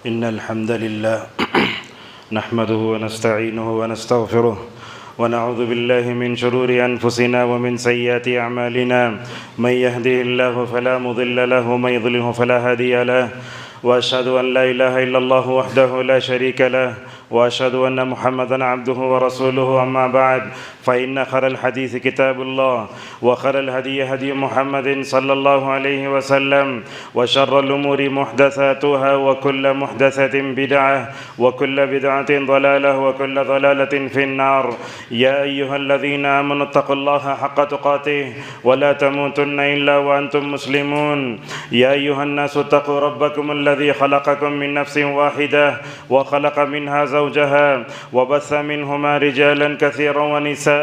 إن الحمد لله نحمده ونستعينه ونستغفره ونعوذ بالله من شرور أنفسنا ومن سيئات أعمالنا. من يهده الله فلا مضل له ومن يضلله فلا هادي له، وأشهد أن لا إله إلا الله وحده لا شريك له، وأشهد أن محمدًا عبده ورسوله. أما بعد، فإن خير الحديث كتاب الله، وخير الهدي هدي محمد صلى الله عليه وسلم، وشر الأمور محدثاتها، وكل محدثة بدعة، وكل بدعة ضلالة، وكل ضلالة في النار. يا أيها الذين آمنوا اتقوا الله حق تقاته ولا تموتن إلا وأنتم مسلمون. يا أيها الناس اتقوا ربكم الذي خلقكم من نفس واحدة وخلق منها زوجها وبث منهما رجالا كثيرا ونساء،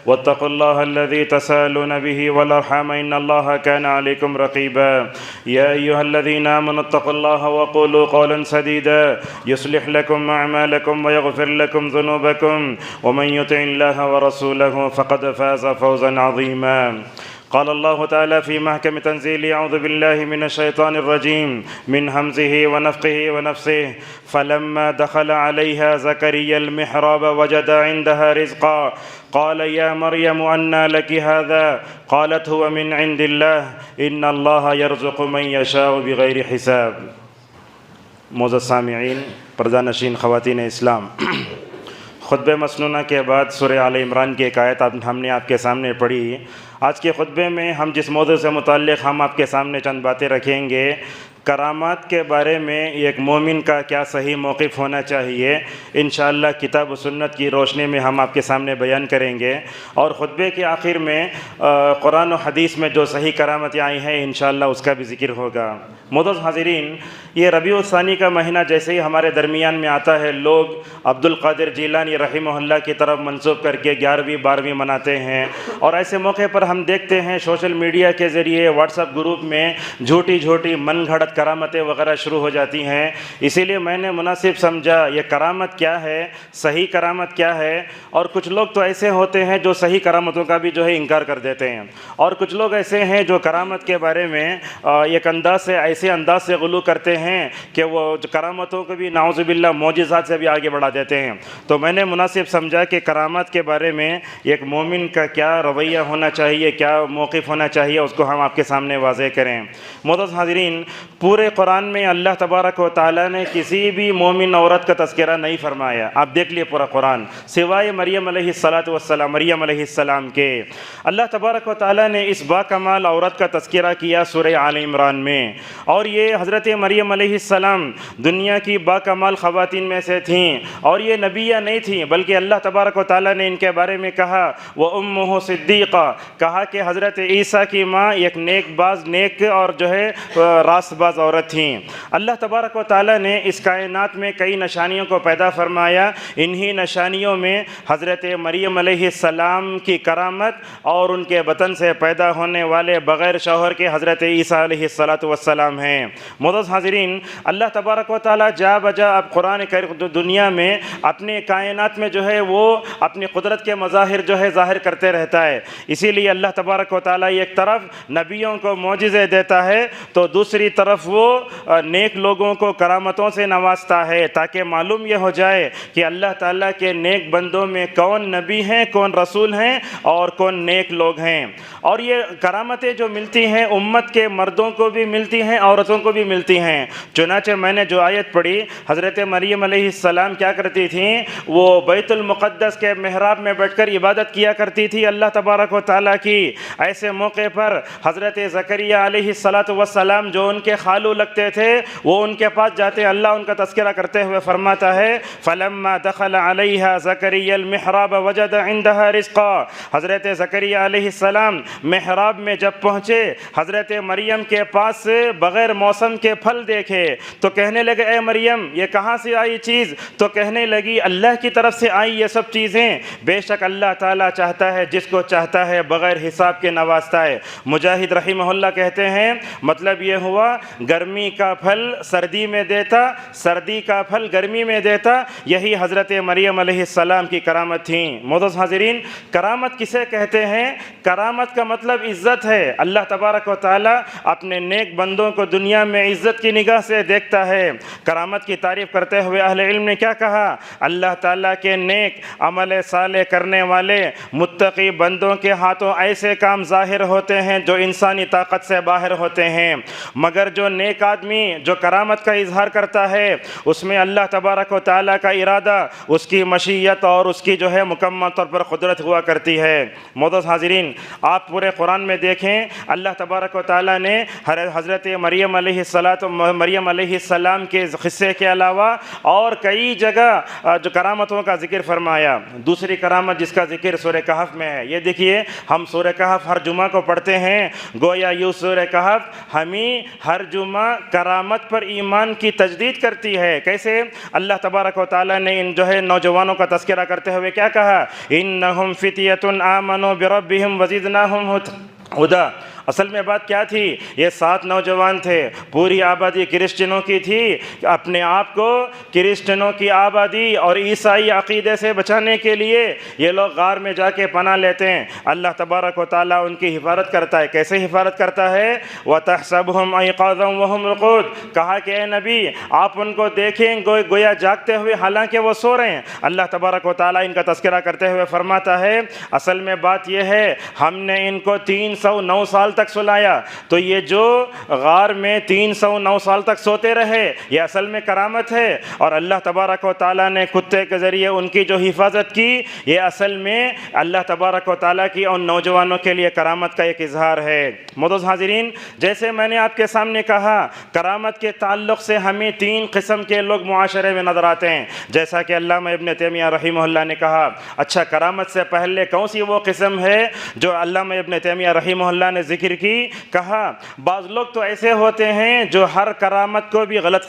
واتقوا الله الذي تساءلون به والأرحام إن الله كان عليكم رقيبا. يا أيها الذين آمنوا اتقوا الله وقولوا قولا سديدا يصلح لكم أعمالكم ويغفر لكم ذنوبكم، ومن يطع الله ورسوله فقد فاز فوزا عظيما. قال الله تعالى في محكم تنزيله: أعوذ بالله من الشيطان الرجيم من همزه ونفخه ونفسه. فلما دخل عليها زكريا المحراب وجد عندها رزقا قال يا مريم أنى لك هذا؟ قالت هو من عند الله إن الله يرزق من يشاء بغير حساب. معزز سامعین، پردہ نشین خواتین اسلام، خطبہ مسنونہ کے بعد سورہ آل عمران کی ایک آیت ہم نے آپ کے سامنے پڑھی. آج کے خطبے میں ہم جس موضوع سے متعلق ہم آپ کے سامنے چند باتیں رکھیں گے، کرامات کے بارے میں ایک مومن کا کیا صحیح موقف ہونا چاہیے، انشاءاللہ کتاب و سنت کی روشنی میں ہم آپ کے سامنے بیان کریں گے. اور خطبے کے آخر میں قرآن و حدیث میں جو صحیح کرامتیں آئی ہیں انشاءاللہ اس کا بھی ذکر ہوگا. معزز حاضرین، یہ ربیع الثانی کا مہینہ جیسے ہی ہمارے درمیان میں آتا ہے، لوگ عبد القادر جیلانی رحمہ اللہ کی طرف منسوب کر کے 11ویں 12ویں مناتے ہیں. اور ایسے موقع پر ہم دیکھتے ہیں سوشل میڈیا کے ذریعے واٹس ایپ گروپ میں جھوٹی من گھڑت کرامتیں وغیرہ شروع ہو جاتی ہیں. اسی لیے میں نے مناسب سمجھا یہ کرامت کیا ہے، صحیح کرامت کیا ہے. اور کچھ لوگ تو ایسے ہوتے ہیں جو صحیح کرامتوں کا بھی انکار کر دیتے ہیں، اور کچھ لوگ ایسے ہیں جو کرامت کے بارے میں ایک ایسے انداز سے غلو کرتے ہیں کہ وہ کرامتوں کو بھی نعوذ باللہ معجزات سے بھی آگے بڑھا دیتے ہیں. تو میں نے مناسب سمجھا کہ کرامت کے بارے میں ایک مومن کا کیا رویہ ہونا چاہیے، کیا موقف ہونا چاہیے، اس کو ہم آپ کے سامنے واضح کریں. معزز حاضرین، پورے قرآن میں اللہ تبارک و تعالیٰ نے کسی بھی مومن عورت کا تذکرہ نہیں فرمایا. آپ دیکھ لیے پورا قرآن، سوائے مریم علیہ السلام کے. اللہ تبارک و تعالیٰ نے اس با کمال عورت کا تذکرہ کیا سورہ آل عمران میں. اور یہ حضرت مریم علیہ السلام دنیا کی با کمال خواتین میں سے تھیں، اور یہ نبیہ نہیں تھیں، بلکہ اللہ تبارک و تعالیٰ نے ان کے بارے میں کہا وَأُمُّهُ صِدِّيقَةٌ، کہا کہ حضرت عیسیٰ کی ماں ایک نیک اور راست باز عورت تھیں. اللہ تبارک و تعالیٰ نے اس کائنات میں کئی نشانیوں کو پیدا فرمایا. انہی نشانیوں میں حضرت مریم علیہ السلام کی کرامت اور ان کے بطن سے پیدا ہونے والے بغیر شوہر کے حضرت عیسیٰ علیہ السلام ہیں. معزز حاضرین، اللہ تبارک و تعالیٰ جا بجا اب قرآن دنیا میں اپنے کائنات میں وہ اپنی قدرت کے مظاہر ظاہر کرتے رہتا ہے. اسی لیے اللہ تبارک و تعالیٰ ایک طرف نبیوں کو معجزے دیتا ہے تو دوسری طرف وہ نیک لوگوں کو کرامتوں سے نوازتا ہے، تاکہ معلوم یہ ہو جائے کہ اللہ تعالیٰ کے نیک بندوں میں کون نبی ہیں، کون رسول ہیں اور کون نیک لوگ ہیں. اور یہ کرامتیں جو ملتی ہیں امت کے مردوں کو بھی ملتی ہیں، عورتوں کو بھی ملتی ہیں. چنانچہ میں نے جو آیت پڑھی، حضرت مریم علیہ السلام کیا کرتی تھیں، وہ بیت المقدس کے محراب میں بیٹھ کر عبادت کیا کرتی تھی اللہ تبارک و تعالیٰ کی. ایسے موقع پر حضرت زکریا علیہ السلام جو ان کے خالو لگتے تھے، وہ ان کے پاس جاتے، اللہ ان کا تذکرہ کرتے ہوئے فرماتا ہے فَلَمَّا دَخَلَ عَلَيْهَا زَكَرِيَّا الْمِحْرَابَ وَجَدَ عِنْدَهَا رِزْقًا. حضرت زکریا علیہ السلام محراب میں جب پہنچے، حضرت مریم کے پاس بغیر موسم کے پھل دیکھے تو کہنے لگے اے مریم یہ کہاں سے آئی چیز؟ تو کہنے لگی اللہ کی طرف سے آئی یہ سب چیزیں. بے شک اللہ تعالیٰ چاہتا ہے جس کو چاہتا ہے بغیر حساب کے نوازتا ہے. مجاہد رحمہ اللہ کہتے ہیں مطلب یہ ہوا گرمی کا پھل سردی میں دیتا، سردی کا پھل گرمی میں دیتا۔ یہی حضرت مریم علیہ السلام کی کرامت تھیں۔ معزز حاضرین، کرامت کسے کہتے ہیں؟ کرامت کا مطلب عزت ہے۔ اللہ تبارک و تعالیٰ اپنے نیک بندوں کو دنیا میں عزت کی نگاہ سے دیکھتا ہے۔ کرامت کی تعریف کرتے ہوئے اہل علم نے کیا کہا؟ اللہ تعالیٰ کے نیک عمل صالح کرنے والے متقی بندوں کے ہاتھوں ایسے کام ظاہر ہوتے ہیں جو انسانی طاقت سے باہر ہوتے ہیں، مگر جو نیک آدمی جو کرامت کا اظہار کرتا ہے اس میں اللہ تبارک و تعالیٰ کا ارادہ، اس کی مشیت اور اس کی مکمل طور پر قدرت ہوا کرتی ہے۔ معزز حاضرین، آپ پورے قرآن میں دیکھیں، اللہ تبارک و تعالیٰ نے حضرت مریم علیہ السلام کے قصے کے علاوہ اور کئی جگہ جو کرامتوں کا ذکر فرمایا۔ دوسری کرامت جس کا ذکر سورہ کہف میں ہے، یہ دیکھیے، ہم سورہ کہف ہر جمعہ کو پڑھتے ہیں، گویا یہ سورہ کہف ہمیں ہر جمعہ کرامت پر ایمان کی تجدید کرتی ہے۔ کیسے؟ اللہ تبارک و تعالیٰ نے ان نوجوانوں کا تذکرہ کرتے ہوئے کیا کہا؟ انہم فتیۃ آمنوا بربہم وزدناہم ہدی۔ اصل میں بات کیا تھی؟ یہ 7 نوجوان تھے، پوری آبادی کرسچنوں کی تھی، اپنے آپ کو کرسچنوں کی آبادی اور عیسائی عقیدے سے بچانے کے لیے یہ لوگ غار میں جا کے پناہ لیتے ہیں۔ اللہ تبارک و تعالیٰ ان کی حفاظت کرتا ہے۔ کیسے حفاظت کرتا ہے؟ وَتَحْسَبُهُمْ أَيْقَاظًا وَهُمْ رُقُودٌ۔ کہا کہ اے نبی آپ ان کو دیکھیں گویا جاگتے ہوئے حالانکہ وہ سو رہے ہیں۔ اللہ تبارک و تعالیٰ ان کا تذکرہ کرتے ہوئے فرماتا ہے اصل میں بات یہ ہے ہم نے ان کو 309 سال تک سلایا، تو یہ جو غار میں 309 سال تک سوتے رہے یہ اصل میں کرامت ہے، اور اللہ تبارک و تعالیٰ نے کتے کے ذریعے ان کی جو حفاظت کی یہ اصل میں اللہ تبارک و تعالیٰ کی ان نوجوانوں کے لیے کرامت کا ایک اظہار ہے۔ معزز حاضرین، جیسے میں نے آپ کے سامنے کہا کرامت کے تعلق سے ہمیں 3 قسم کے لوگ معاشرے میں نظر آتے ہیں، جیسا کہ علامہ ابن تیمیہ رحمہ اللہ نے کہا۔ اچھا، کرامت سے پہلے کون سی وہ قسم ہے جو علامہ ابن تیمیہ رحمہ اللہ نے ذکر کی؟ کہا بعض لوگ تو ایسے ہوتے ہیں جو ہر کرامت کو بھی غلط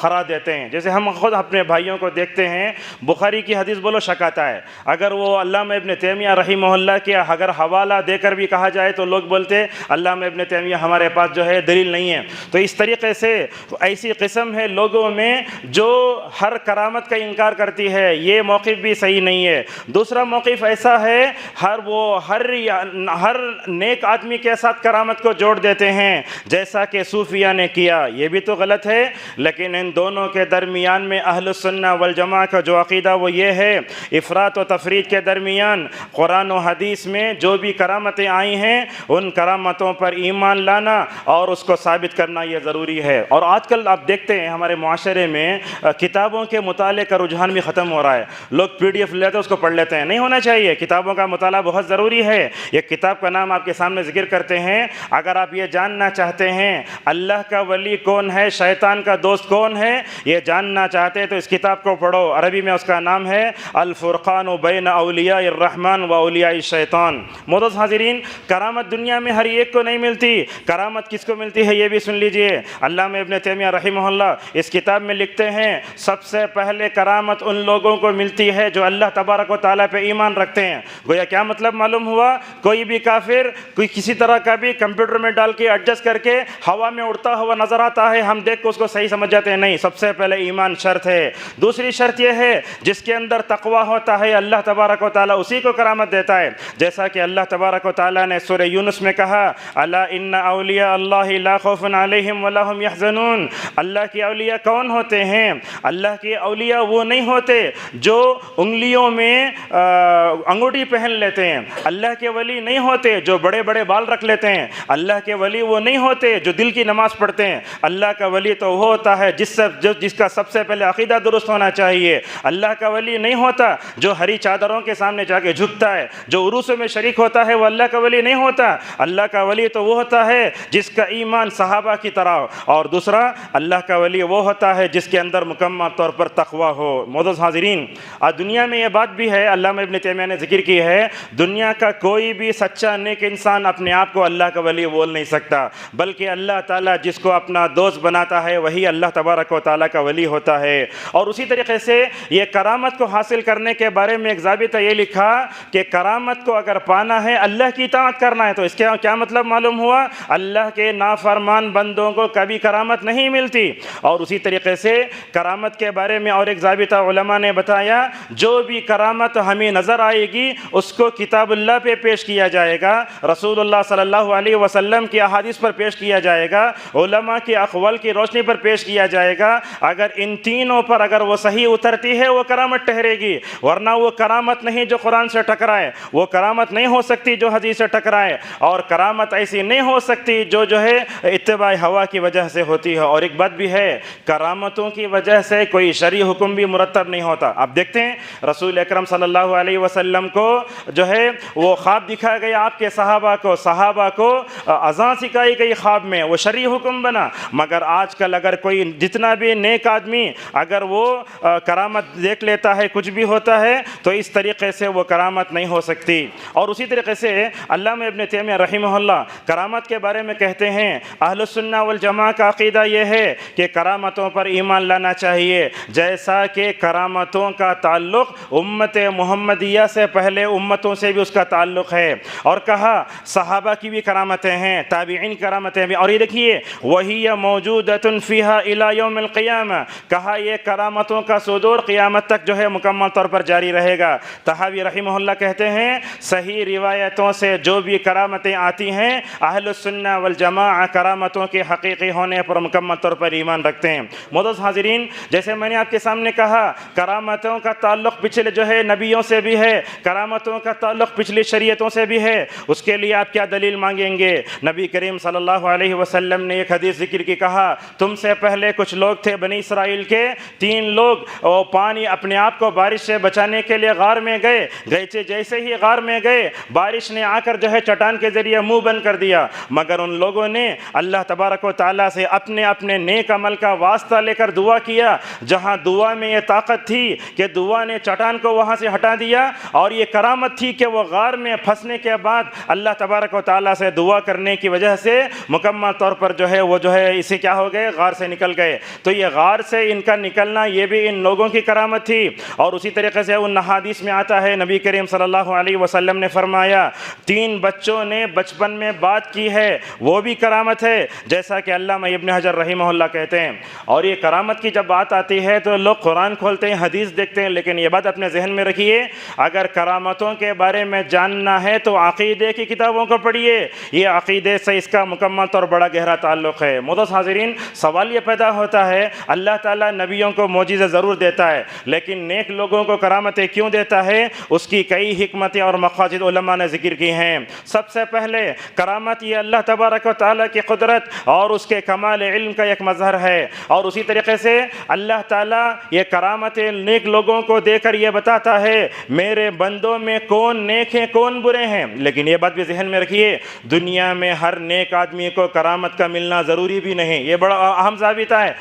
قرار دیتے ہیں۔ جیسے ہم خود اپنے بھائیوں کو دیکھتے ہیں، بخاری کی حدیث بولو شک آتا ہے، اگر وہ علامہ ابن تیمیہ رحمہ اللہ کے اگر حوالہ دے کر بھی کہا جائے تو لوگ بولتے علامہ ابن تیمیہ ہمارے پاس دلیل نہیں ہے۔ تو اس طریقے سے ایسی قسم ہے لوگوں میں جو ہر کرامت کا انکار کرتی ہے، یہ موقف بھی صحیح نہیں ہے۔ دوسرا موقف ایسا ہے ہر نیک آدمی کے ساتھ کرامت کو جوڑ دیتے ہیں، جیسا کہ صوفیہ نے کیا، یہ بھی تو غلط ہے۔ لیکن ان دونوں کے درمیان میں اہل السنہ والجماعہ کا جو عقیدہ وہ یہ ہے، افراط و تفرید کے درمیان قرآن و حدیث میں جو بھی کرامتیں آئی ہیں ان کرامتوں پر ایمان لانا اور اس کو ثابت کرنا یہ ضروری ہے۔ اور آج کل آپ دیکھتے ہیں ہمارے معاشرے میں کتابوں کے مطالعے کا رجحان بھی ختم ہو رہا ہے، لوگ PDF لیتے ہیں اس کو پڑھ لیتے ہیں۔ نہیں ہونا چاہیے، کتابوں کا مطالعہ بہت ضروری ہے۔ ایک کتاب کا نام آپ کے سامنے ذکر کرتے ہیں، اگر آپ یہ جاننا چاہتے ہیں اللہ کا ولی کون ہے، شیطان کا دوست کون ہے، یہ جاننا چاہتے ہیں تو اس کتاب کو پڑھو۔ عربی میں اس کا نام ہے الفرقان بین اولیاء الرحمن و اولیاء الشیطان۔ معزز حاضرین، کرامت دنیا میں ہر ایک کو نہیں ملتی۔ کرامت کس کو ملتی ہے یہ بھی سن لیجئے۔ علامہ ابن تیمیہ رحمہ اللہ اس کتاب میں لکھتے ہیں سب سے پہلے کرامت ان لوگوں کو ملتی ہے جو اللہ تبارک و تعالیٰ پہ ایمان رکھتے ہیں۔ گویا کیا مطلب معلوم ہوا؟ کوئی بھی کافر کوئی کسی طرح کا بھی کمپیوٹر میں ڈال کے ایڈجسٹ کر کے ہوا میں اڑتا ہوا نظر آتا ہے، ہم دیکھ کے اس کو صحیح سمجھ جاتے ہیں، نہیں، سب سے پہلے ایمان شرط ہے۔ دوسری شرط یہ ہے جس کے اندر تقوی ہوتا ہے اللہ تبارک و تعالیٰ اسی کو کرامت دیتا ہے، جیسا کہ اللہ تبارک و تعالیٰ نے سورہ یونس میں کہا الا ان اولیاء اللہ لا خوف علیہم ولا هم يحزنون۔ اللہ کے اولیاء کون ہوتے ہیں؟ اللہ کے اولیاء وہ نہیں ہوتے جو انگلیوں میں انگوٹھی پہن لیتے ہیں، اللہ کے ولی نہیں ہوتے جو بڑے بڑے بال رکھ لیتے ہیں، اللہ کے ولی وہ نہیں ہوتے جو دل کی نماز پڑھتے ہیں۔ اللہ کا ولی تو وہ ہوتا ہے جس کا سب سے پہلے عقیدہ درست ہونا چاہیے۔ اللہ کا ولی نہیں ہوتا جو ہری چادروں کے سامنے جا کے جھکتا ہے، جو عروسوں میں شریک ہوتا ہے، وہ اللہ کا ولی نہیں ہوتا۔ اللہ کا ولی تو وہ ہوتا ہے جس کا ایمان صحابہ کی طرح ہو، اور دوسرا اللہ کا ولی وہ ہوتا ہے جس کے اندر مکمل طور پر تقوی ہو۔ معزز حاضرین، آج دنیا میں یہ بات بھی ہے، علامہ ابن تیمیہ نے ذکر کی ہے، دنیا کا کوئی بھی سچا نیک انسان اپنے آپ کو اللہ کا ولی بول نہیں سکتا، بلکہ اللہ تعالیٰ جس کو اپنا دوست بناتا ہے وہی اللہ تبارک و تعالیٰ کا ولی ہوتا ہے۔ اور اسی طریقے سے یہ کرامت کو حاصل کرنے کے بارے میں ایک ضابطہ یہ لکھا کہ کرامت کو اگر پانا ہے اللہ کی اطاعت کرنا ہے۔ تو اس کا کیا مطلب معلوم ہوا؟ اللہ کے نافرمان بندوں کو کبھی کرامت نہیں ملتی۔ اور اسی طریقے سے کرامت کے بارے میں اور ایک ضابطہ علماء نے بتایا، جو بھی کرامت ہمیں نظر آئے گی اس کو کتاب اللہ پہ پیش کیا جائے گا، رسول اللہ صلی اللہ علیہ وسلم کی احادیث پر پیش کیا جائے گا، علماء کے اقوال کی روشنی پر پیش کیا جائے گا۔ اگر ان تینوں پر اگر وہ صحیح اترتی ہے وہ کرامت ٹھہرے گی، ورنہ وہ کرامت نہیں جو قرآن سے ٹکرائے، وہ کرامت نہیں ہو سکتی جو حدیث سے ٹکرائے، اور کرامت ایسی نہیں ہو سکتی جو ہے اتباع ہوا کی وجہ سے ہوتی ہے۔ اور ایک بات بھی ہے، کرامتوں کی وجہ سے کوئی شرعی حکم بھی مرتب نہیں ہوتا۔ آپ دیکھتے ہیں رسول اکرم صلی اللہ علیہ وسلم کو جو ہے وہ خواب دکھایا گیا آپ کے صحابہ کو اذان سکھائی گئی خواب میں، وہ شرعی حکم بنا۔ مگر آج کل اگر کوئی جتنا بھی نیک آدمی اگر وہ کرامت دیکھ لیتا ہے، کچھ بھی ہوتا ہے، تو اس طریقے سے وہ کرامت نہیں ہو سکتی۔ اور اسی طریقے سے علامہ ابن تیمیہ رحمہ اللہ کرامت کے بارے میں کہتے ہیں، اہل السنہ والجماعہ کا عقیدہ یہ ہے کہ کرامتوں پر ایمان لانا چاہیے، جیسا کہ کرامتوں کا تعلق امت محمدیہ سے پہلے امتوں سے بھی اس کا تعلق ہے۔ اور کہا صحابہ کی بھی کرامتیں ہیں، تابعین کرامتیں بھی، اور یہ دیکھیے وَهِيَ مَوْجُودَةٌ فِيهَا إِلَى يَوْمِ الْقِيَامَةِ، کہا یہ کرامتوں کا صدور قیامت تک جو ہے مکمل طور پر جاری رہے گا۔ طحاوی رحمہ اللہ کہتے ہیں صحیح روایتوں سے جو بھی کرامتیں آتی ہیں، اہل السنہ والجماعہ کرامتوں کے حقیقی ہونے پر مکمل طور پر ایمان رکھتے ہیں۔ معزز حاضرین، جیسے میں نے آپ کے سامنے کہا کرامتوں کا تعلق پچھلے جو ہے نبیوں سے بھی ہے، کرامتوں کا تعلق پچھلی شریعتوں سے بھی ہے۔ اس کے لیے آپ کیا دلیل مانگیں گے؟ نبی کریم صلی اللہ علیہ وسلم نے ایک حدیث ذکر کی، کہا تم سے پہلے کچھ لوگ تھے بنی اسرائیل کے، 3 لوگ وہ پانی اپنے آپ کو بارش سے بچانے کے لیے غار میں گئے، جیسے ہی غار میں گئے بارش نے آ کر جو ہے چٹان کے ذریعے منہ بند کر دیا، مگر ان لوگوں نے اللہ تبارک و تعالیٰ سے اپنے نیک عمل کا واسطہ لے کر دعا کیا، جہاں دعا میں یہ طاقت تھی کہ دعا نے چٹان کو وہاں سے ہٹا دیا، اور یہ کرامت تھی کہ وہ غار میں پھنسنے کے بعد اللہ تبارک و تعالیٰ سے دعا کرنے کی وجہ سے مکمل طور پر جو ہے وہ جو ہے اسے کیا ہو گئے، غار سے نکل گئے۔ تو یہ غار سے ان کا نکلنا یہ بھی ان لوگوں کی کرامت تھی۔ اور اسی طریقے سے ان حدیث میں آتا ہے نبی کریم صلی اللہ علیہ وسلم نے فرمایا 3 بچوں نے بچپن میں بات کی ہے، وہ بھی کرامت ہے، جیسا کہ علامہ ابن حجر رحمہ اللہ کہتے ہیں۔ اور یہ کرامت کی جب بات آتی ہے تو لوگ قرآن کھولتے ہیں، حدیث دیکھتے ہیں، لیکن یہ بات اپنے ذہن میں رکھیے، اگر کرامتوں کے بارے میں جاننا ہے تو عقیدے کی کتابوں کو پڑھیے، یہ عقیدے سے اس کا مکمل طور بڑا گہرا تعلق ہے۔ معزز حاضرین، سوال یہ پیدا ہوتا ہے اللہ تعالیٰ نبیوں کو معجزے ضرور دیتا ہے، لیکن نیک لوگوں کو کرامتیں کیوں دیتا ہے؟ اس کی کئی حکمتیں اور مقاصد علماء نے ذکر کی ہیں۔ سب سے پہلے کرامت یہ اللہ تبارک و تعالیٰ کی قدرت اور اس کے کمال علم کا ایک مظہر ہے، اور اسی طریقے سے اللہ تعالیٰ یہ کرامتیں نیک لوگوں کو دے کر یہ بتاتا ہے میرے بندوں میں کون نیک ہیں کون برے ہیں۔ لیکن یہ بات بھی ذہن میں رکھیے، دنیا میں ہر نیک آدمی کو کرامت کا ملنا ضروری بھی نہیں، یہ بڑا اہم ضابطہ ہے۔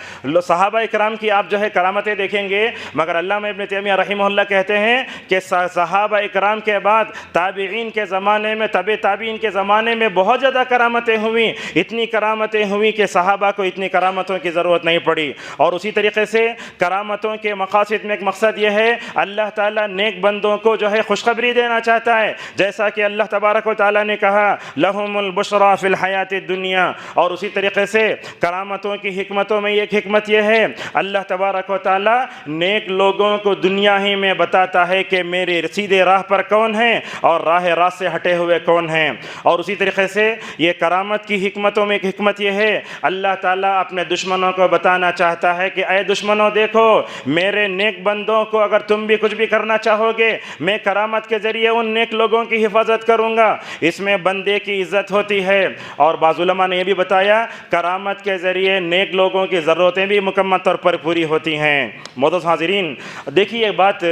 صحابہ اکرام کی آپ جو ہے کرامتیں دیکھیں گے، مگر علامہ ابن تیمیہ رحمہ اللہ کہتے ہیں کہ صحابہ اکرام کے بعد تابعین کے زمانے میں، تابعین کے زمانے میں بہت زیادہ کرامتیں ہوئیں، اتنی کرامتیں ہوئیں کہ صحابہ کو اتنی کرامتوں کی ضرورت نہیں پڑی۔ اور اسی طریقے سے کرامتوں کے مقاصد میں ایک مقصد یہ ہے اللہ تعالیٰ نیک بندوں کو جو ہے خوشخبری دینا چاہتا ہے، جیسا کہ اللہ تبارک و تعالیٰ نے کہا لہم البشریٰ فی الحیات الدنیا۔ اور اسی طریقے سے کرامتوں کی حکمتوں میں ایک حکمت یہ ہے اللہ تبارک و تعالیٰ نیک لوگوں کو دنیا ہی میں بتاتا ہے کہ میرے سیدھے راہ پر کون ہیں اور راہ راست سے ہٹے ہوئے کون ہیں۔ اور اسی طریقے سے یہ کرامت کی حکمتوں میں ایک حکمت یہ ہے اللہ تعالیٰ اپنے دشمنوں کو بتانا چاہتا ہے کہ اے دشمنوں دیکھو میرے نیک بندوں کو اگر تم بھی کچھ بھی کرنا چاہو گے میں کرامت کے ذریعے ان نیک لوگوں کی حفاظت کروں گا۔ اس میں بندے کی عزت ہوتی ہے، اور بعض علماء نے یہ بھی بتایا کرامت کے ذریعے نیک لوگوں کی ضرورتیں بھی مکمل طور پر پوری ہوتی ہیں۔ معزز حاضرین، دیکھیے ایک بات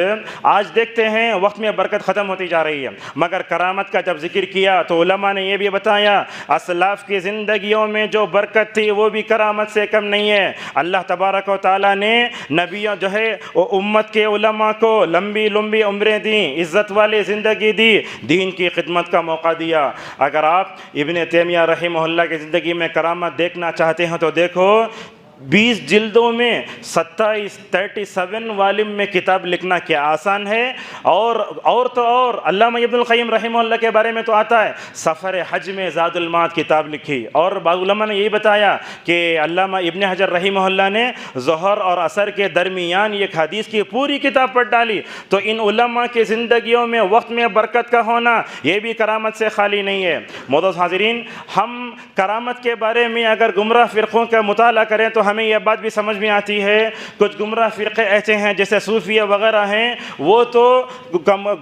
آج دیکھتے ہیں وقت میں برکت ختم ہوتی جا رہی ہے، مگر کرامت کا جب ذکر کیا تو علماء نے یہ بھی بتایا اسلاف کی زندگیوں میں جو برکت تھی وہ بھی کرامت سے کم نہیں ہے۔ اللہ تبارک و تعالیٰ نے نبیوں جو ہے امت کے علماء کو لمبی عمریں دیں، عزت والی زندگی دی، دین کی خدمت کا موقع دیا۔ اگر اگر آپ ابن تیمیہ رحمہ اللہ کی زندگی میں کرامت دیکھنا چاہتے ہیں تو دیکھو 20 جلدوں میں 37 والم میں کتاب لکھنا کیا آسان ہے. اور تو اور علامہ ابن القیم رحمہ اللہ کے بارے میں تو آتا ہے سفر حج میں زاد المعاد کتاب لکھی. اور بعض علماء نے یہی بتایا کہ علامہ ابن حجر رحمہ اللہ نے ظہر اور عصر کے درمیان ایک حدیث کی پوری کتاب پڑھ ڈالی. تو ان علماء کی زندگیوں میں وقت میں برکت کا ہونا یہ بھی کرامت سے خالی نہیں ہے. معزز حاضرین، ہم کرامت کے بارے میں اگر گمراہ فرقوں کا مطالعہ کریں تو ہمیں یہ بات بھی سمجھ میں آتی ہے. کچھ گمراہ فرقے ایسے ہیں جیسے صوفیہ وغیرہ ہیں، وہ تو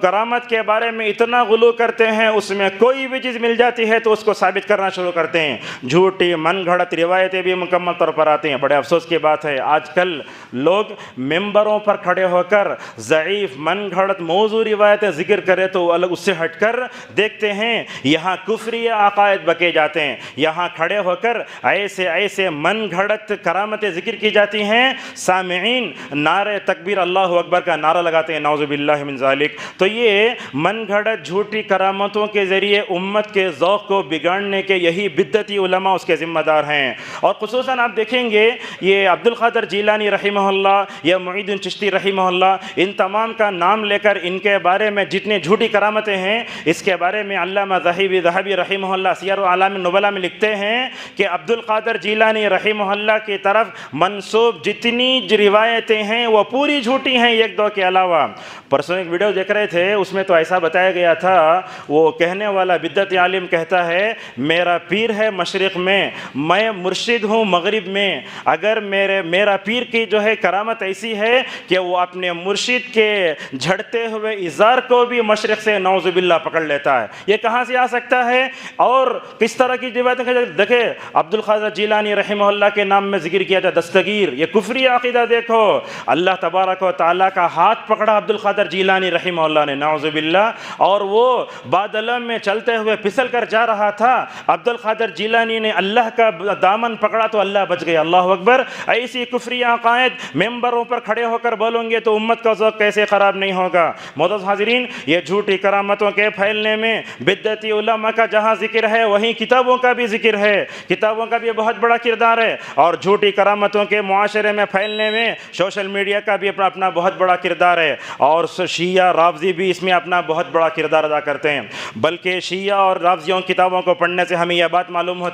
کرامت کے بارے میں اتنا غلو کرتے ہیں، اس میں کوئی بھی چیز مل جاتی ہے تو اس کو ثابت کرنا شروع کرتے ہیں. جھوٹی من گھڑت روایتیں بھی مکمل طور پر آتی ہیں. بڑے افسوس کی بات ہے آج کل لوگ ممبروں پر کھڑے ہو کر ضعیف من گھڑت موضوع روایتیں ذکر کرے تو الگ اس سے ہٹ کر دیکھتے ہیں یہاں کفری عقائد بکے جاتے ہیں. یہاں کھڑے ہو کر ایسے من گھڑت کرامتیں ذکر کی جاتی ہیں، سامعین نعرہ تکبیر اللہ اکبر کا نعرہ لگاتے ہیں، نعوذ باللہ من ذالک. تو یہ من گھڑت جھوٹی کرامتوں کے ذریعے امت کے ذوق کو بگاڑنے کے یہی بدعتی علماء اس کے ذمہ دار ہیں. اور خصوصاً آپ دیکھیں گے یہ عبد القادر جیلانی رحمہ اللہ یا معید الدین چشتی رحمہ اللہ، ان تمام کا نام لے کر ان کے بارے میں جتنے جھوٹی کرامتیں ہیں اس کے بارے میں علامہ ذہبی رحمہ اللہ سیر اعلام النبلاء میں لکھتے ہیں کہ عبد القادر جیلانی رحمہ اللہ کی طرف منسوب جتنی روایتیں ہیں وہ پوری جھوٹی ہیں، ایک دو کے علاوہ. پرسوں ایک ویڈیو دیکھ رہے تھے، اس میں تو ایسا بتایا گیا تھا، وہ کہنے والا بدعتی عالم کہتا ہے میرا پیر ہے مشرق میں، میں مرشد ہوں مغرب میں. اگر میرا پیر کی جو ہے کرامت ایسی ہے کہ وہ اپنے مرشد کے جھڑتے ہوئے ازار کو بھی مشرق سے نعوذ باللہ پکڑ لیتا ہے. یہ کہاں سے آ سکتا ہے اور کس طرح کی روایتیں؟ دیکھیں عبد القادر جیلانی رحمہ اللہ کے نام میں ذکر کیا جاتا دستگیر، یہ کفری عقیدہ. دیکھو اللہ تبارک و تعالیٰ کا ہاتھ پکڑا عبد القادر جیلانی رحمہ اللہ نے نعوذ باللہ، اور وہ بادلوں میں چلتے ہوئے پھسل کر جا رہا تھا. عبد القادر جیلانی نے اللہ کا دامن پکڑا تو اللہ بچ گیا. اللہ اکبر. ایسی کفری عقائد ممبروں پر کھڑے ہو کر بولیں گے تو امت کا ذوق کیسے خراب نہیں ہوگا. معزز حاضرین، یہ جھوٹی کرامتوں کے پھیلنے میں بدعتی علماء کا جہاں ذکر ہے وہیں کتابوں کا بھی ذکر ہے. کتابوں کا بھی بہت بڑا کردار ہے، اور جھوٹی کرامتوں کے معاشرے میں پھیلنے میں سوشل میڈیا کا بھی اپنا بہت بڑا کردار ہے. اور شیعہ رافضی بھی اس میں اپنا بہت بڑا کردار ادا کرتے ہیں. بلکہ شیعہ اور رافضیوں کتابوں کو پڑھنے سے ہمیں یہ بات معلوم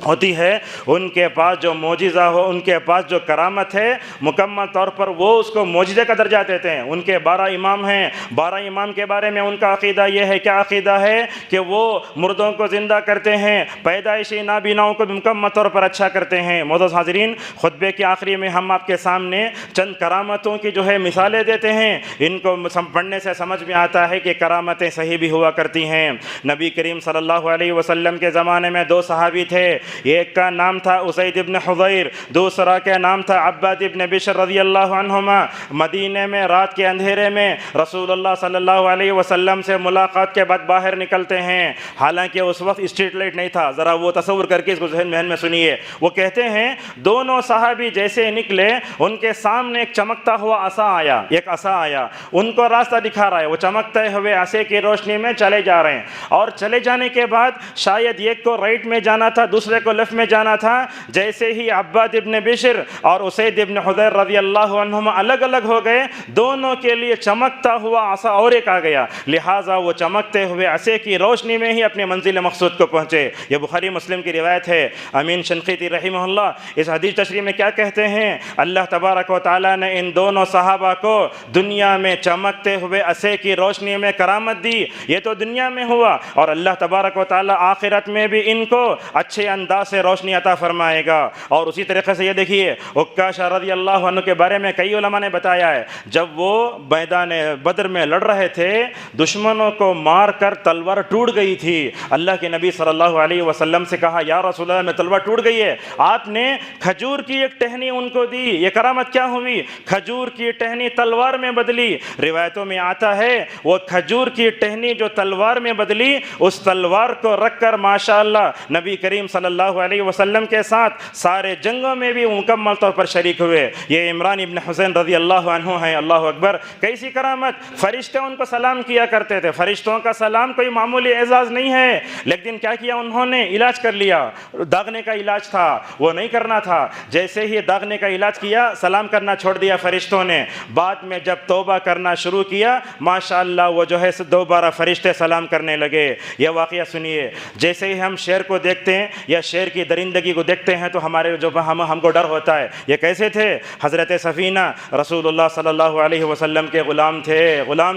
ہوتی ہے ان کے پاس جو معجزہ ہو، ان کے پاس جو کرامت ہے، مکمل طور پر وہ اس کو معجزے کا درجہ دیتے ہیں. ان کے 12 امام ہیں، 12 امام کے بارے میں ان کا عقیدہ یہ ہے، کیا عقیدہ ہے کہ وہ مردوں کو زندہ کرتے ہیں، پیدائشی نابیناؤں کو بھی مکمل طور پر اچھا کرتے ہیں. معزز حاضرین، خطبے کے آخری میں ہم آپ کے سامنے چند کرامتوں کی جو ہے مثالیں دیتے ہیں. ان کو پڑھنے سے سمجھ میں آتا ہے کہ کرامتیں صحیح بھی ہوا کرتی ہیں. نبی کریم صلی اللہ علیہ وسلم کے زمانے میں 2 صحابی تھے، ایک کا نام تھا اسید ابن حضیر، دوسرا کا نام تھا عباد ابن بشر رضی اللہ عنہما. مدینے میں رات کے اندھیرے میں رسول اللہ صلی اللہ علیہ وسلم سے ملاقات کے بعد باہر نکلتے ہیں. حالانکہ اس وقت اسٹریٹ لائٹ نہیں تھا. ذرا وہ تصور کر کے اس کو ذہن میں سنیے. وہ کہتے ہیں دونوں صحابی جیسے نکلے ان کے سامنے ایک چمکتا ہوا ایک عصا آیا، ان کو راستہ دکھا رہا ہے. وہ چمکتے ہوئے عصے کی روشنی میں چلے جا رہے ہیں، اور چلے جانے کے بعد شاید ایک کو رائٹ میں جانا تھا، دوسرے کو لیفٹ میں جانا تھا. جیسے ہی عباد ابن بشر اور اسید ابن حضیر رضی اللہ عنہما الگ الگ ہو گئے، دونوں کے لیے چمکتا ہوا عصا اور ایک آ گیا. لہٰذا وہ چمکتے ہوئے عصے کی روشنی میں ہی اپنے منزل مقصود کو پہنچے. یہ بخاری مسلم کی روایت ہے. امین شنقیطی رحمہ اللہ اس حدیث تشریح میں کیا کہتے ہیں؟ اللہ تبارک و تعالیٰ نے ان دونوں صحابہ کو دنیا میں چمکتے ہوئے عصے کی روشنی میں کرامت دی. یہ تو دنیا میں ہوا، اور اللہ تبارک و تعالیٰ آخرت میں بھی ان کو اچھے انداز سے روشنی عطا فرمائے گا. اور اسی طریقے سے یہ دیکھیے عکاشہ رضی اللہ عنہ کے بارے میں کئی علماء نے بتایا ہے، جب وہ میدان بدر میں لڑ رہے تھے دشمنوں کو مار کر تلوار ٹوٹ گئی تھی. اللہ کے نبی صلی اللہ علیہ وسلم سے کہا یا رسول اللہ میں تلوار ٹوٹ گئی ہے. آپ نے کھجور کی ایک ٹہنی ان کو دی. یہ کرامت کیا ہوئی؟ کھجور کی ٹہنی تلوار میں بدلی. روایتوں میں آتا ہے وہ کھجور کی ٹہنی جو تلوار میں بدلی، اس تلوار کو رکھ کر ماشاءاللہ نبی کریم صلی اللہ علیہ وسلم کے ساتھ سارے جنگوں میں بھی مکمل طور پر شریک ہوئے۔ یہ عمران ابن حسین رضی اللہ عنہ ہیں، اللہ اکبر، کیسی کرامت! فرشتے ان کو سلام کیا کرتے تھے۔ فرشتوں کا سلام کوئی معمولی اعزاز نہیں ہے، لیکن کیا کیا انہوں نے؟ علاج کر لیا۔ داغنے کا علاج تھا، وہ نہیں کرنا تھا۔ جیسے ہی داغنے کا علاج کیا، سلام کرنا چھوڑ دیا فرشتوں نے۔ بعد میں جب توبہ کرنا شروع کیا، ماشاءاللہ وہ جو ہے دوبارہ فرشتے سلام کرنے لگے۔ یہ واقعہ سنیے، جیسے ہی ہم شیر کو دیکھتے ہیں یا شیر کی درندگی کو دیکھتے ہیں تو ہمارے جو ہم کو ڈر ہوتا ہے۔ یہ کیسے تھے؟ حضرت سفینہ رسول اللہ صلی اللہ علیہ وسلم کے غلام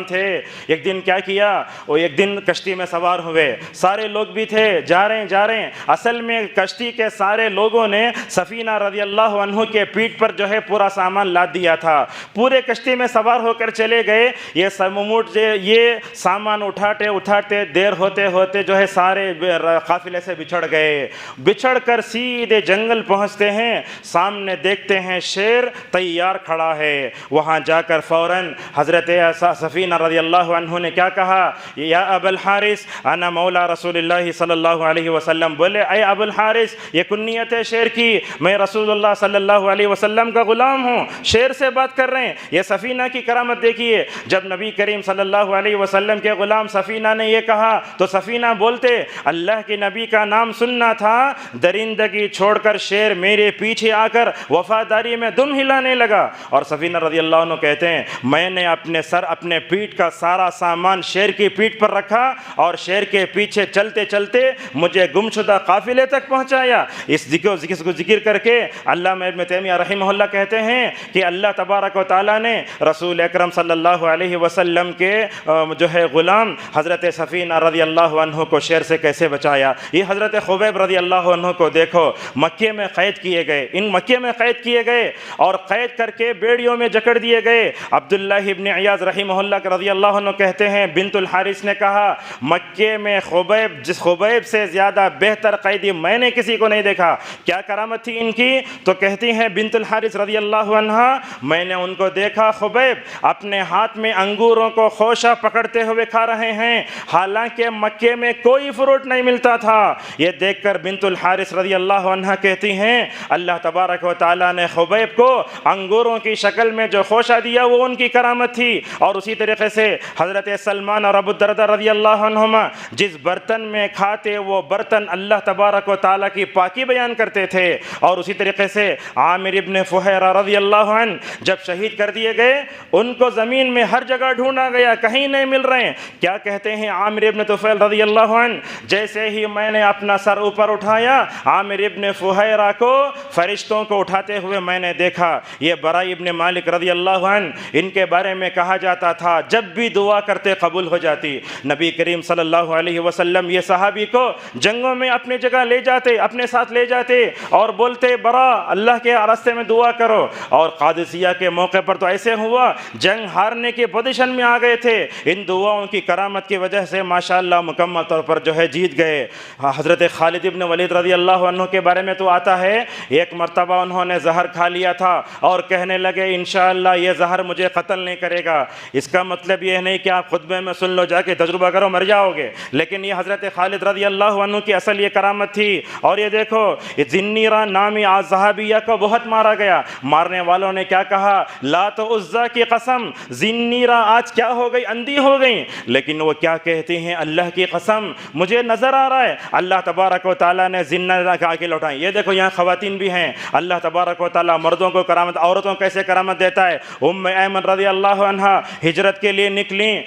تھے۔ ایک دن کیا کیا؟ وہ ایک دن کشتی میں سوار ہوئے، سارے لوگ بھی تھے، جا رہے ہیں۔ اصل میں کشتی کے سارے لوگوں نے سفینہ رضی اللہ عنہ کے پیٹھ پر جو ہے پورا سامان لاد دیا تھا۔ پورے کشتی میں سوار ہو کر چلے گئے۔ یہ سامان اٹھاتے دیر ہوتے جو ہے سارے قافلے سے بچھڑ کر سیدھے جنگل پہنچتے ہیں۔ سامنے دیکھتے ہیں شیر تیار کھڑا ہے۔ وہاں جا کر فوراً حضرت سفینہ رضی اللہ عنہ نے کیا کہا؟ یا ابا الحارث انا مولا رسول اللہ صلی اللہ علیہ وسلم۔ بولے اے ابو الحارث، یہ کنیت ہے شیر کی، میں رسول اللہ صلی اللہ علیہ وسلم کا غلام ہوں، شیر سے بات کر رہے ہیں۔ یہ سفینہ کی کرامت دیکھیے، جب نبی کریم صلی اللہ علیہ وسلم کے غلام سفینہ نے یہ کہا تو سفینہ بولتے اللہ کے نبی کا نام سننا تھا، درندگی چھوڑ کر شیر میرے پیچھے آ کر وفاداری میں دم ہلانے لگا۔ اور سفینہ رضی اللہ عنہ کہتے ہیں میں نے اپنے پیٹھ کا سارا سامان شیر کی پیٹھ پر رکھا اور شیر کے پیچھے چلتے چلتے مجھے گمشدہ قافلے تک پہنچایا۔ اس کو ذکر کر کے علامہ ابن تیمیہ رحمہ اللہ کہتے ہیں کہ اللہ تبارک و تعالیٰ نے رسول اکرم صلی اللہ علیہ وسلم کے جو ہے غلام حضرت سفینہ رضی اللہ عنہ کو شیر سے کیسے بچایا۔ یہ حضرت خبیب رضی اللہ عنہ کو دیکھو، مکے میں قید کیے گئے اور قید کر کے بیڑیوں میں جکڑ دیے گئے۔ عبداللہ ابن عیاض رحمہ اللہ رضی اللہ عنہ کہتے ہیں بنت الحارث نے کہا مکے میں خبیب سے زیادہ بہتر قیدی میں نے کسی کو نہیں دیکھا۔ کیا کرامت تھی ان کی؟ تو کہتی ہیں بنت الحارث رضی اللہ عنہ میں نے ان کو دیکھا خبیب اپنے ہاتھ میں انگوروں کو خوشہ پکڑتے ہوئے کھا رہے ہیں، حالانکہ مکے میں کوئی فروٹ نہیں ملتا تھا۔ یہ دیکھ کر بنت الحارث رضی اللہ عنہ کہتی ہیں اللہ تبارک و تعالیٰ نے خبیب کو انگوروں کی شکل میں جو خوشہ دیا وہ ان کی کرامت تھی۔ اور اسی طریقے سے حضرت سلمان اور ابو الدرداء رضی اللہ عنہما جس برتن میں کھاتے وہ برتن اللہ تبارک و تعالیٰ کی پاکی بیان کرتے تھے۔ اور اسی طریقے سے عامر ابن فہیرہ رضی اللہ عنہ جب شہید کر دیے گئے ان کو زمین میں ہر جگہ ڈھونڈا گیا، کہیں نہیں مل رہے ہیں۔ کیا کہتے ہیں عامر ابن طفیل رضی اللہ عنہ جیسے ہی میں نے اپنا سر اوپر اٹھایا عامر ابن فہیرہ کو فرشتوں کو اٹھاتے ہوئے میں نے دیکھا۔ یہ براء ابن مالک رضی اللہ عنہ ان کے بارے میں کہا جاتا تھا جب بھی دعا کرتے قبول ہو جاتی۔ نبی کریم صلی اللہ علیہ وسلم یہ صحابی کو جنگوں میں اپنے جگہ لے جاتے، اپنے ساتھ لے جاتے اور بولتے براء اللہ کے راستے میں دعا کرو۔ اور قادسیہ کے موقع پر تو ایسے ہوا جنگ ہارنے کی پوزیشن میں آ گئے تھے، ان دعاؤں کی کرامت کی وجہ سے ماشاءاللہ مکمل طور پر جو ہے جیت گئے۔ حضرت خالد ابن ولید رضی اللہ عنہ کے بارے میں تو آتا ہے ایک مرتبہ انہوں نے زہر کھا لیا تھا اور کہنے لگے انشاءاللہ یہ زہر مجھے قتل نہیں کرے گا۔ اس کا مطلب یہ نہیں کہ آپ خطبے میں سن لو جا کے تجربہ کرو مر جاؤ گے، لیکن یہ حضرت خالد رضی اللہ عنہ کی اصل یہ کرامت تھی۔ اور یہ دیکھو ذنیرہ نامی صحابیہ کو بہت مارا گیا، مارنے والوں نے کیا کہا لات و عزیٰ کی قسم ذنیرہ آج کیا ہو گئی، اندھی ہو گئی، لیکن وہ کیا کہتی ہیں اللہ کی قسم مجھے نظر آ رہا ہے اللہ تبارک و تعالیٰ نے زنیرہ کے آگے لوٹائیں۔ یہ دیکھو یہاں خواتین بھی ہیں، اللہ تبارک و تعالیٰ مردوں کو کرامت، عورتوں کیسے کرامت دیتا ہے۔ ام ایمن رضی اللہ عنہا ہجرت کے لیے نکلیں،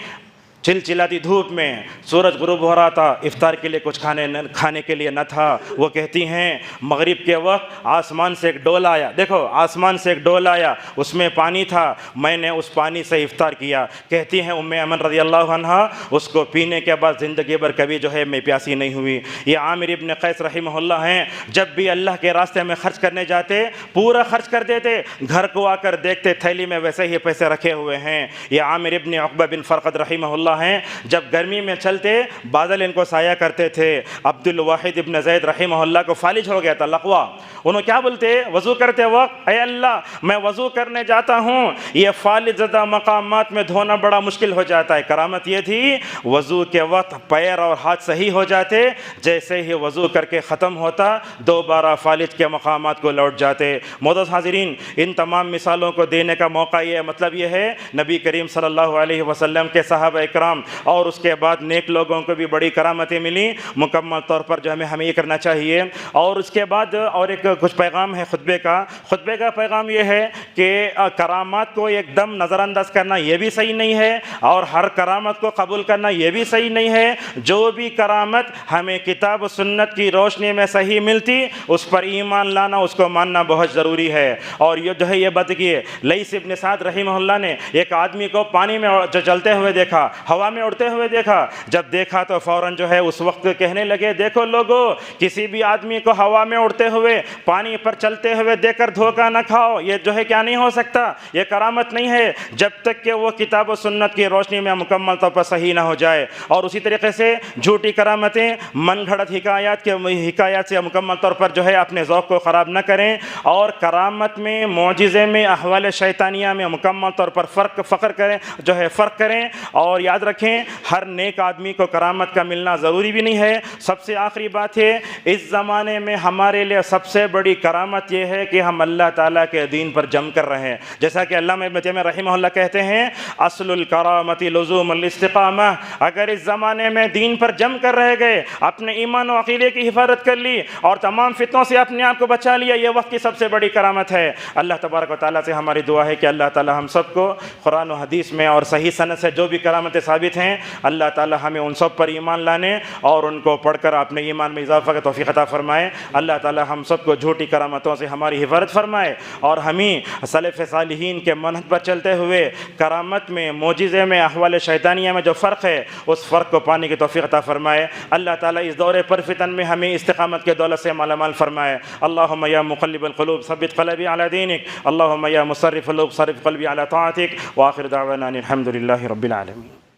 چلچلاتی دھوپ میں سورج غروب ہو رہا تھا، افطار کے لیے کچھ کھانے کے لیے نہ تھا۔ وہ کہتی ہیں مغرب کے وقت آسمان سے ایک ڈول آیا، دیکھو آسمان سے ایک ڈول آیا، اس میں پانی تھا، میں نے اس پانی سے افطار کیا۔ کہتی ہیں ام ایمن رضی اللہ عنہا اس کو پینے کے بعد زندگی بھر کبھی جو ہے میں پیاسی نہیں ہوئی۔ یہ عامر ابن قیس رحمہ اللہ ہیں، جب بھی اللہ کے راستے میں خرچ کرنے جاتے پورا خرچ کر دیتے، گھر کو آ کر دیکھتے تھیلی میں ویسے ہی پیسے رکھے ہوئے ہیں۔ یہ عامر ابن عقبہ بن فرقد رحمہ اللہ اللہ ہیں، جب گرمی میں چلتے بادل ان کو سایہ کرتے تھے۔ عبد الواحد ابن زید رحمہ اللہ کو فالج ہو گیا تھا، لقوا۔ انہوں کیا بولتے وضو کرتے وقت؟ اے اللہ میں وضو کرنے جاتا ہوں، یہ فالج زدہ مقامات میں دھونا بڑا مشکل ہو جاتا ہے۔ کرامت یہ تھی وضو کے وقت پیر اور ہاتھ صحیح ہو جاتے، جیسے ہی وضو کر کے ختم ہوتا دوبارہ فالج کے مقامات کو لوٹ جاتے۔ معزز حاضرین، ان تمام مثالوں کو دینے کا موقع یہ مطلب یہ ہے نبی کریم صلی اللہ علیہ وسلم کے صحابہ اکرام اور اس کے بعد نیک لوگوں کو بھی بڑی کرامتیں ملیں۔ مکمل طور پر جو ہمیں یہ کرنا چاہیے۔ اور اس کے بعد اور ایک کچھ پیغام ہے خطبے کا پیغام یہ ہے کہ کرامات کو ایک دم نظر انداز کرنا یہ بھی صحیح نہیں ہے، اور ہر کرامت کو قبول کرنا یہ بھی صحیح نہیں ہے۔ جو بھی کرامت ہمیں کتاب و سنت کی روشنی میں صحیح ملتی اس پر ایمان لانا، اس کو ماننا بہت ضروری ہے۔ اور یہ جو ہے یہ بدگی ہے۔ لیث ابن سعد رحمہ اللہ نے ایک آدمی کو پانی میں چلتے ہوئے دیکھا، ہوا میں اڑتے ہوئے دیکھا۔ جب دیکھا تو فوراً جو ہے اس وقت کہنے لگے دیکھو لوگو، کسی بھی آدمی کو ہوا میں اڑتے ہوئے پانی پر چلتے ہوئے دیکھ کر دھوکہ نہ کھاؤ، یہ جو ہے کیا نہیں ہو سکتا، یہ کرامت نہیں ہے جب تک کہ وہ کتاب و سنت کی روشنی میں مکمل طور پر صحیح نہ ہو جائے۔ اور اسی طریقے سے جھوٹی کرامتیں، من گھڑت حکایات سے مکمل طور پر جو ہے اپنے ذوق کو خراب نہ کریں، اور کرامت میں، معجزے میں، احوال شیطانیہ میں مکمل طور پر فرق کریں اور یاد رکھیں ہر نیک آدمی کو کرامت کا ملنا ضروری بھی نہیں ہے۔ سب سے آخری بات ہے، اس زمانے میں ہمارے لیے سب سے بڑی کرامت یہ ہے کہ ہم اللہ تعالیٰ کے دین پر جم کر رہے ہیں۔ جیسا کہ علامہ ابن تیمیہ رحمہ اللہ کہتے ہیں اصل الکرامت لزوم الاستقامہ، اگر اس زمانے میں دین پر جم کر رہ گئے، اپنے ایمان و عقیدے کی حفاظت کر لی اور تمام فتنوں سے اپنے آپ کو بچا لیا، یہ وقت کی سب سے بڑی کرامت ہے۔ اللہ تبارک و تعالیٰ سے ہماری دعا ہے کہ اللہ تعالیٰ ہم سب کو قرآن و حدیث میں اور صحیح سند سے جو بھی کرامتیں ثابت ہیں اللہ تعالیٰ ہمیں ان سب پر ایمان لانے اور ان کو پڑھ کر اپنے ایمان میں اضافہ کا توفیق عطا فرمائے۔ اللہ تعالیٰ ہم سب کو جھوٹی کرامتوں سے ہماری حفاظت فرمائے اور ہمیں سلف صالحین کے منہج پر چلتے ہوئے کرامت میں، معجزے میں، احوال شیطانیہ میں جو فرق ہے اس فرق کو پانے کی توفیق عطا فرمائے۔ اللہ تعالیٰ اس دور پر فتن میں ہمیں استقامت کے دولت سے مالا مال فرمائے۔ اللہم یا مقلب القلوب ثبت قلبی علی دینک، اللہم یا مصرف القلوب صرف قلبی علی طاعتک، وآخر دعوانا الحمد للہ رب العالمین۔